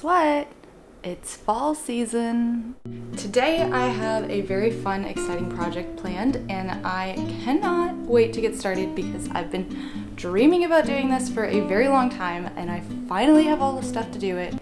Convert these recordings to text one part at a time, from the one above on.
guess what? It's fall season. Today I have a very fun, exciting project planned, and I cannot wait to get started because I've been dreaming about doing this for a very long time, and I finally have all the stuff to do it,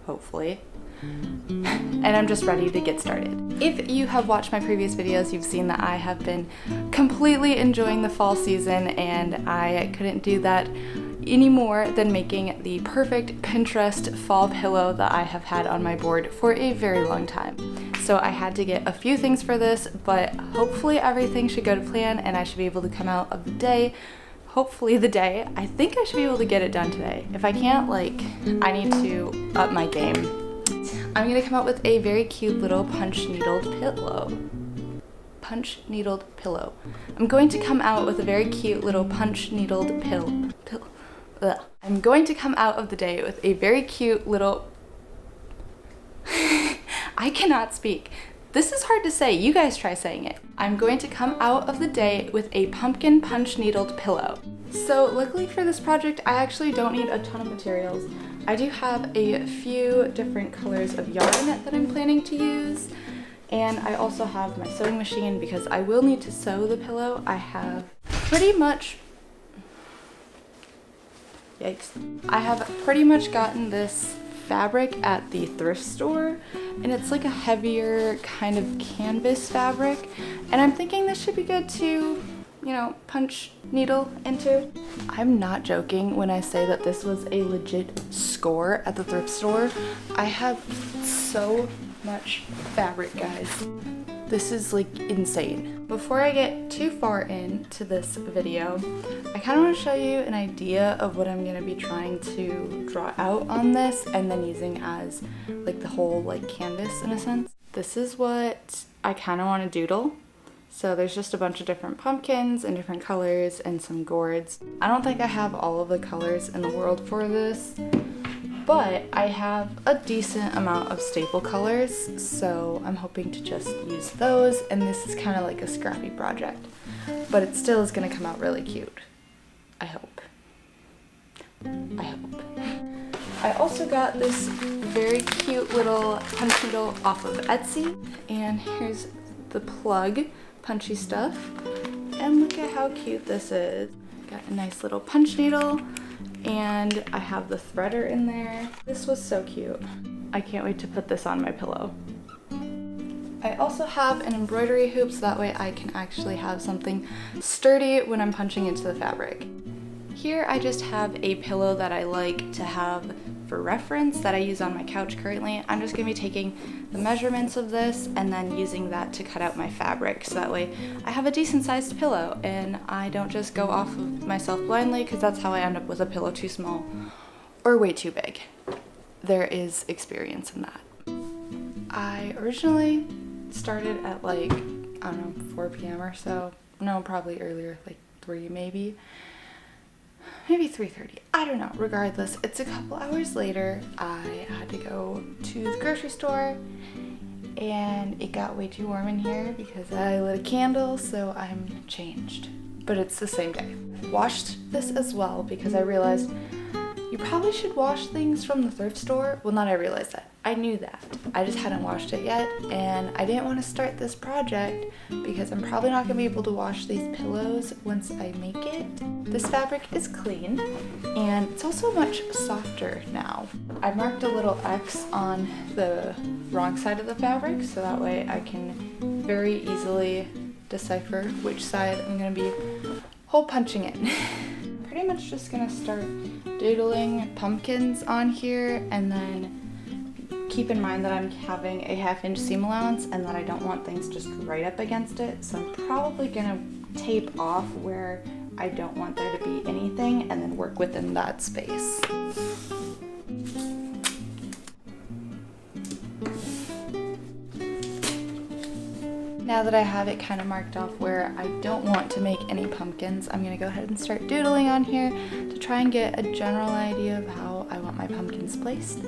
hopefully. And I'm just ready to get started. If you have watched my previous videos, you've seen that I have been completely enjoying the fall season, and I couldn't do that any more than making the perfect Pinterest fall pillow that I have had on my board for a very long time. So I had to get a few things for this, but hopefully everything should go to plan and I should be able to come out of the day. Hopefully the day. I think I should be able to get it done today. If I can't, I need to up my game. I'm gonna come out with a very cute little punch needled pillow. I'm going to come out with a very cute little punch needled I'm going to come out of the day with a very cute little I cannot speak. This is hard to say. You guys try saying it. I'm going to come out of the day with a pumpkin punch needled pillow. So luckily for this project, I actually don't need a ton of materials. I do have a few different colors of yarn that I'm planning to use. And I also have my sewing machine because I will need to sew the pillow. I have pretty much gotten this fabric at the thrift store, and it's like a heavier kind of canvas fabric, and I'm thinking this should be good to, punch needle into. I'm not joking when I say that this was a legit score at the thrift store. I have so much fabric, guys. This is insane. Before I get too far into this video, I kind of want to show you an idea of what I'm going to be trying to draw out on this and then using as the whole canvas in a sense. This is what I kind of want to doodle. So there's just a bunch of different pumpkins and different colors and some gourds. I don't think I have all of the colors in the world for this, but I have a decent amount of staple colors, so I'm hoping to just use those, and this is kind of like a scrappy project, but it still is going to come out really cute. I hope. I also got this very cute little punch needle off of Etsy, and here's the plug punchy stuff, and look at how cute this is. Got a nice little punch needle, and I have the threader in there. This was so cute. I can't wait to put this on my pillow. I also have an embroidery hoop so that way I can actually have something sturdy when I'm punching into the fabric. Here I just have a pillow that I like to have for reference that I use on my couch currently. I'm just going to be taking the measurements of this and then using that to cut out my fabric, so that way I have a decent sized pillow and I don't just go off of myself blindly, because that's how I end up with a pillow too small or way too big. There is experience in that. I originally started at 4 p.m. or so. No, probably earlier, 3 maybe 3:30, I don't know. Regardless, it's a couple hours later. I had to go to the grocery store and it got way too warm in here because I lit a candle, so I'm changed. But it's the same day. Washed this as well because I realized you probably should wash things from the thrift store. Well, not I realized that. I knew that. I just hadn't washed it yet, and I didn't want to start this project because I'm probably not going to be able to wash these pillows once I make it. This fabric is clean, and it's also much softer now. I marked a little X on the wrong side of the fabric, so that way I can very easily decipher which side I'm going to be hole punching in. Pretty much just going to start doodling pumpkins on here, and then keep in mind that I'm having a 1/2 inch seam allowance and that I don't want things just right up against it, so I'm probably gonna tape off where I don't want there to be anything and then work within that space. Now that I have it kind of marked off where I don't want to make any pumpkins, I'm going to go ahead and start doodling on here to try and get a general idea of how I want my pumpkins placed,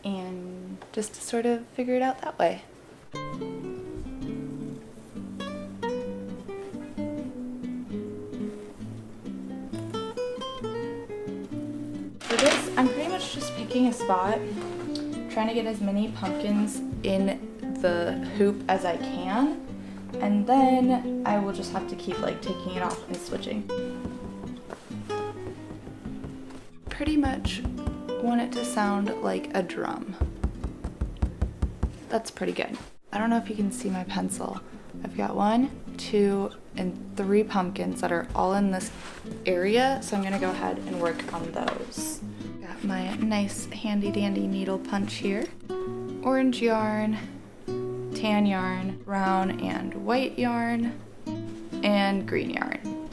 and just to sort of figure it out that way. For this, I'm pretty much just picking a spot, trying to get as many pumpkins in the hoop as I can, and then I will just have to keep like taking it off and switching. Pretty much want it to sound like a drum. That's pretty good. I don't know if you can see my pencil. I've got 1, 2, and 3 pumpkins that are all in this area, so I'm gonna go ahead and work on those. Got my nice handy dandy needle punch here. Orange yarn, tan yarn, brown and white yarn, and green yarn.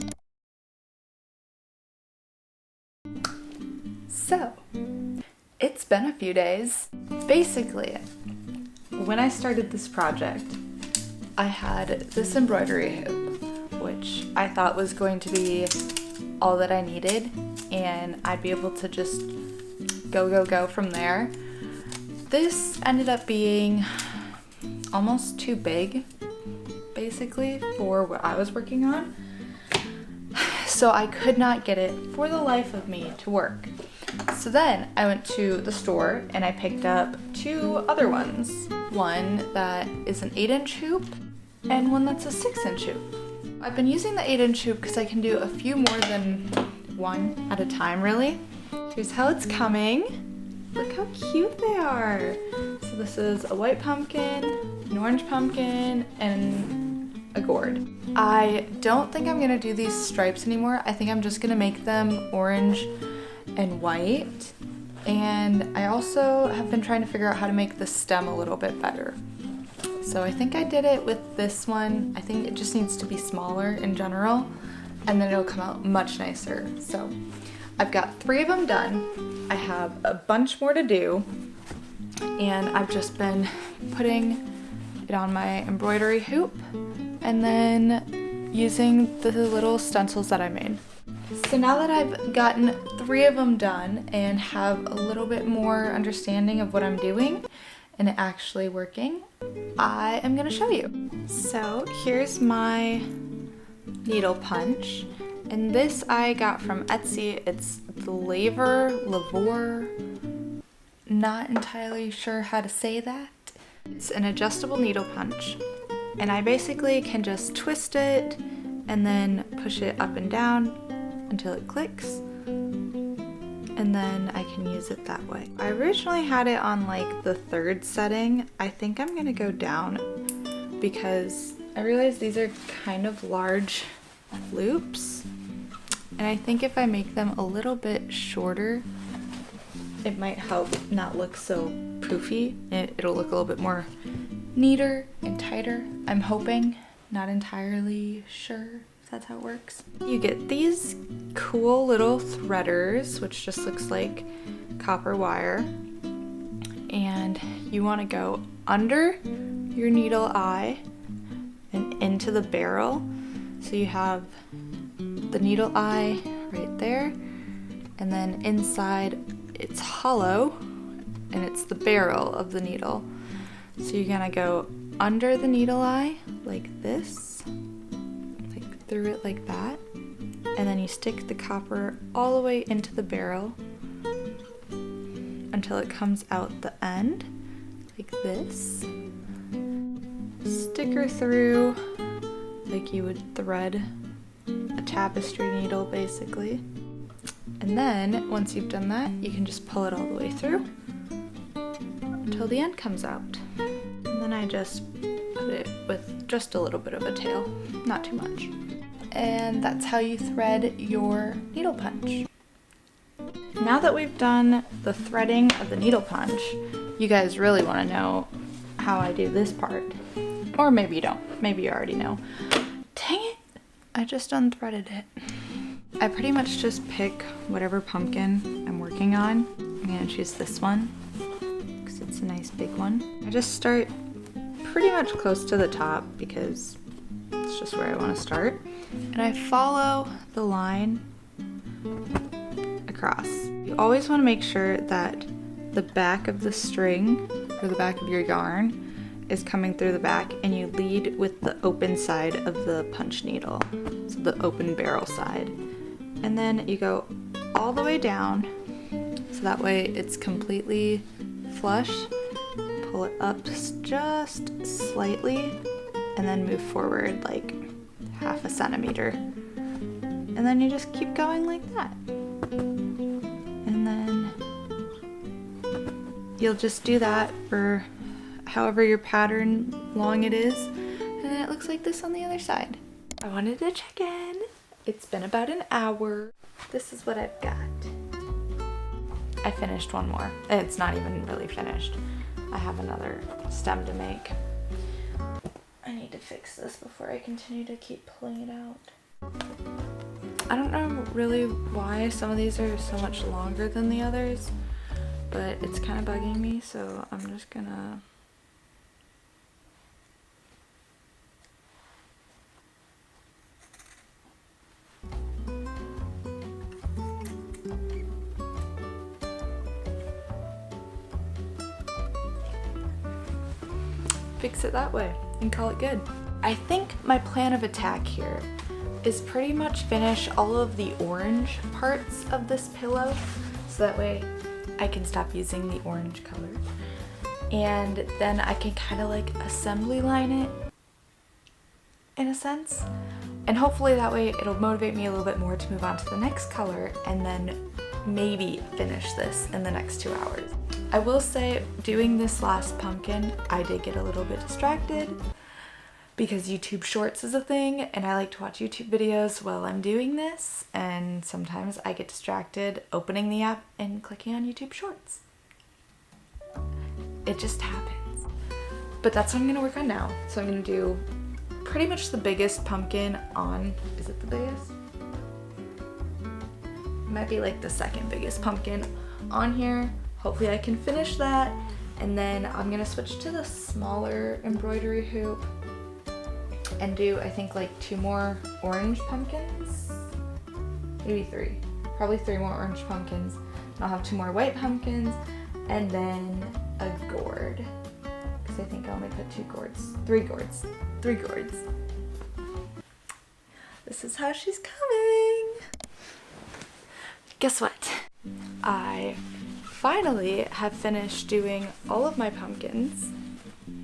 So, it's been a few days. Basically, when I started this project, I had this embroidery hoop, which I thought was going to be all that I needed, and I'd be able to just go from there. This ended up being almost too big, basically, for what I was working on. So I could not get it for the life of me to work. So then I went to the store and I picked up 2 other ones. One that is an 8-inch hoop and one that's a 6-inch hoop. I've been using the 8-inch hoop because I can do a few more than one at a time, really. Here's how it's coming. Look how cute they are. So this is a white pumpkin, an orange pumpkin, and a gourd. I don't think I'm gonna do these stripes anymore. I think I'm just gonna make them orange and white. And I also have been trying to figure out how to make the stem a little bit better. So I think I did it with this one. I think it just needs to be smaller in general, and then it'll come out much nicer. So I've got 3 of them done. I have a bunch more to do, and I've just been putting it on my embroidery hoop and then using the little stencils that I made. So now that I've gotten 3 of them done and have a little bit more understanding of what I'm doing and it actually working, I am gonna show you. So here's my needle punch, and this I got from Etsy. It's the Lavor, not entirely sure how to say that. It's an adjustable needle punch, and I basically can just twist it and then push it up and down until it clicks, and then I can use it that way. I originally had it on like the 3rd setting. I think I'm gonna go down because I realize these are kind of large loops, and I think if I make them a little bit shorter, it might help not look so poofy. It'll look a little bit more neater and tighter, I'm hoping. Not entirely sure if that's how it works. You get these cool little threaders, which just looks like copper wire, and you want to go under your needle eye and into the barrel. So you have the needle eye right there, and then inside it's hollow and it's the barrel of the needle. So you're gonna go under the needle eye like this, like through it like that, and then you stick the copper all the way into the barrel until it comes out the end like this. Stick her through like you would thread a tapestry needle basically. And then once you've done that, you can just pull it all the way through until the end comes out. And then I just put it with just a little bit of a tail, not too much. And that's how you thread your needle punch. Now that we've done the threading of the needle punch, you guys really want to know how I do this part. Or maybe you don't. Maybe you already know. Dang it! I just unthreaded it. I pretty much just pick whatever pumpkin I'm working on. I'm gonna choose this one because it's a nice big one. I just start pretty much close to the top because it's just where I want to start. And I follow the line across. You always want to make sure that the back of the string or the back of your yarn is coming through the back, and you lead with the open side of the punch needle, so the open barrel side. And then you go all the way down, so that way it's completely flush, pull it up just slightly, and then move forward like half a centimeter. And then you just keep going like that. And then you'll just do that for however your pattern long it is. And then it looks like this on the other side. I wanted to check in. It's been about an hour. This is what I've got. I finished one more. It's not even really finished. I have another stem to make. I need to fix this before I continue to keep pulling it out. I don't know really why some of these are so much longer than the others, but it's kind of bugging me, so I'm just gonna fix it that way and call it good. I think my plan of attack here is pretty much finish all of the orange parts of this pillow, so that way I can stop using the orange color. And then I can kind of like assembly line it in a sense. And hopefully that way it'll motivate me a little bit more to move on to the next color and then maybe finish this in the next 2 hours. I will say, doing this last pumpkin, I did get a little bit distracted because YouTube Shorts is a thing and I like to watch YouTube videos while I'm doing this, and sometimes I get distracted opening the app and clicking on YouTube Shorts. It just happens. But that's what I'm gonna work on now. So I'm gonna do pretty much the biggest pumpkin on, is it the biggest? It might be like the second biggest pumpkin on here. Hopefully I can finish that, and then I'm gonna switch to the smaller embroidery hoop and do, I think, like 2 more orange pumpkins, maybe 3, probably 3 more orange pumpkins. I'll have 2 more white pumpkins and then a gourd, because I think I only put 3 gourds. This is how she's coming. Guess what? I finally have finished doing all of my pumpkins.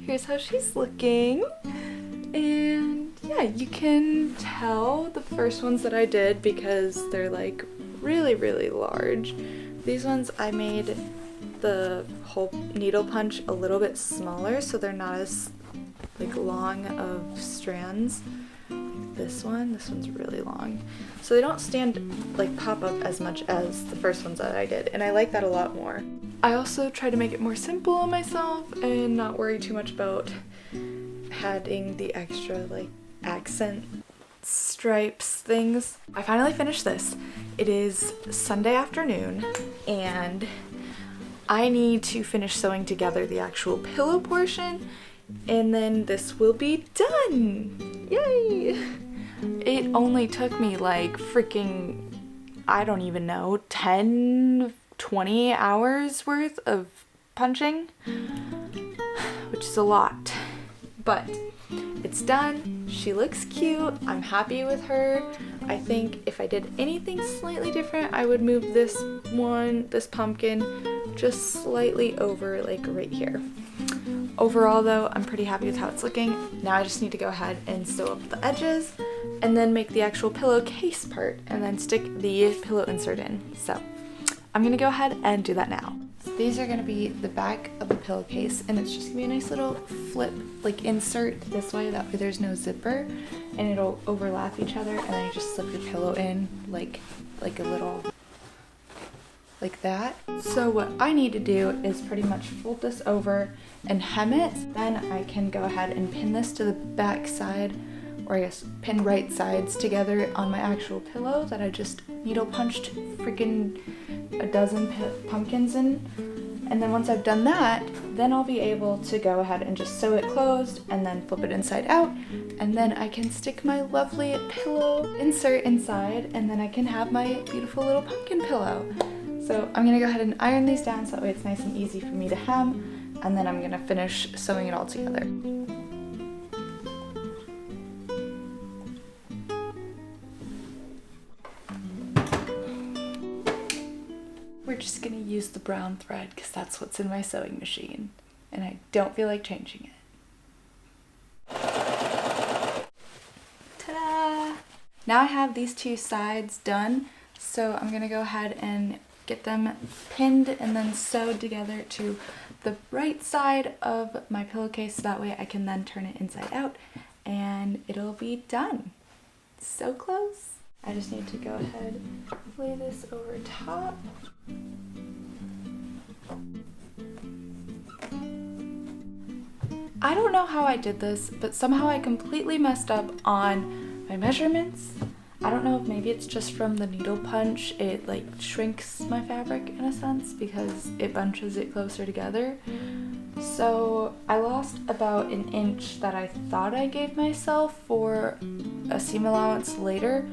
Here's how she's looking. And yeah, you can tell the first ones that I did because they're like really, really large. These ones I made the whole needle punch a little bit smaller so they're not as like long of strands. This one's really long. So they don't stand like pop up as much as the first ones that I did, and I like that a lot more. I also try to make it more simple on myself and not worry too much about adding the extra like accent stripes things. I finally finished this. It is Sunday afternoon and I need to finish sewing together the actual pillow portion, and then this will be done. Yay! It only took me like freaking, I don't even know, 10, 20 hours worth of punching, which is a lot. But it's done. She looks cute. I'm happy with her. I think if I did anything slightly different, I would move this pumpkin just slightly over like right here. Overall though, I'm pretty happy with how it's looking. Now I just need to go ahead and sew up the edges and then make the actual pillowcase part and then stick the pillow insert in. So I'm gonna go ahead and do that now. These are gonna be the back of the pillowcase, and it's just gonna be a nice little flip, like insert this way, that way there's no zipper and it'll overlap each other, and then you just slip your pillow in like a little, like that. So what I need to do is pretty much fold this over and hem it. Then I can go ahead and pin this to the back side, or I guess pin right sides together on my actual pillow that I just needle punched freaking a dozen pumpkins in. And then once I've done that, then I'll be able to go ahead and just sew it closed and then flip it inside out, and then I can stick my lovely pillow insert inside, and then I can have my beautiful little pumpkin pillow. So I'm gonna go ahead and iron these down so that way it's nice and easy for me to hem, and then I'm gonna finish sewing it all together. We're just gonna use the brown thread because that's what's in my sewing machine and I don't feel like changing it. Ta-da! Now I have these two sides done, so I'm gonna go ahead and get them pinned and then sewed together to the right side of my pillowcase so that way I can then turn it inside out and it'll be done. So close. I just need to go ahead and lay this over top. I don't know how I did this, but somehow I completely messed up on my measurements. I don't know if maybe it's just from the needle punch, it like shrinks my fabric in a sense because it bunches it closer together. So I lost about an inch that I thought I gave myself for a seam allowance later.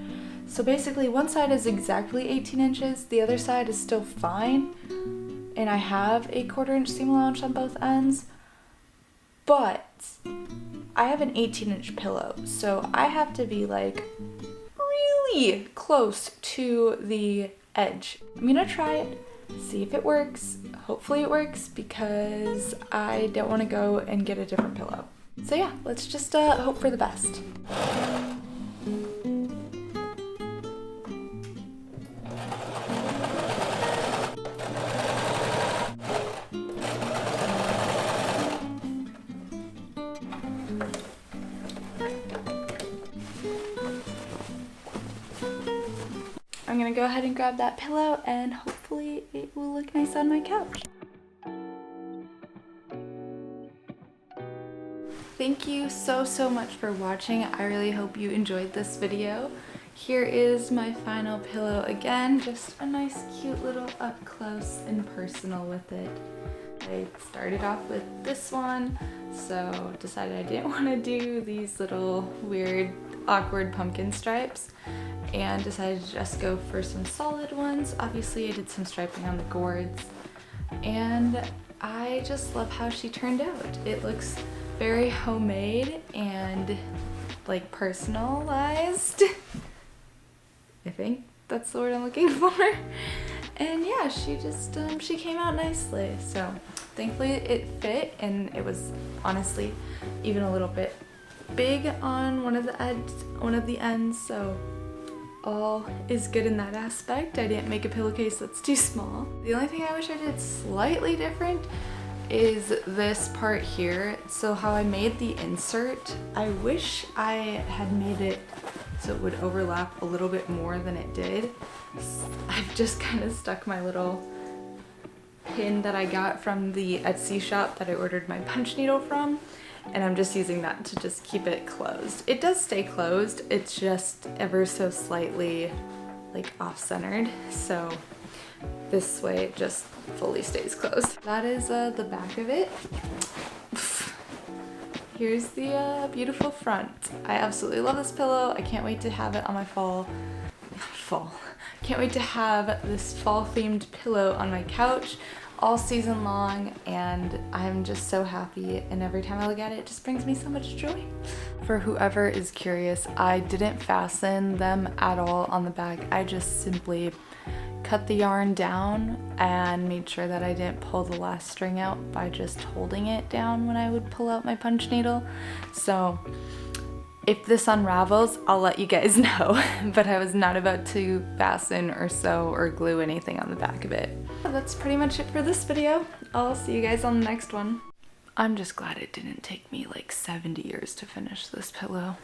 So basically one side is exactly 18 inches, the other side is still fine, and I have a 1/4 inch seam allowance on both ends, but I have an 18-inch pillow, so I have to be like really close to the edge. I'm gonna try it, see if it works. Hopefully it works because I don't want to go and get a different pillow. So yeah, let's just hope for the best. I'm gonna go ahead and grab that pillow and hopefully it will look nice on my couch. Thank you so much for watching. I really hope you enjoyed this video. Here is my final pillow again, just a nice cute little up close and personal with it. I started off with this one, so decided I didn't want to do these little weird awkward pumpkin stripes and decided to just go for some solid ones. Obviously I did some striping on the gourds and I just love how she turned out. It looks very homemade and like personalized. I think that's the word I'm looking for. And yeah, she just she came out nicely. So thankfully it fit, and it was honestly even a little bit big on one of the ends, so all is good in that aspect. I didn't make a pillowcase that's too small. The only thing I wish I did slightly different is this part here. So how I made the insert, I wish I had made it so it would overlap a little bit more than it did. I've just kind of stuck my little pin that I got from the Etsy shop that I ordered my punch needle from, and I'm just using that to just keep it closed. It does stay closed, it's just ever so slightly like off-centered, so this way it just fully stays closed. That is the back of it. Here's the beautiful front. I absolutely love this pillow. I can't wait to have it on my Can't wait to have this fall themed pillow on my couch all season long, and I'm just so happy, and every time I look at it, it just brings me so much joy. For whoever is curious, I didn't fasten them at all on the back. I just simply cut the yarn down and made sure that I didn't pull the last string out by just holding it down when I would pull out my punch needle. So if this unravels, I'll let you guys know, but I was not about to fasten or sew or glue anything on the back of it. That's pretty much it for this video. I'll see you guys on the next one. I'm just glad it didn't take me like 70 years to finish this pillow.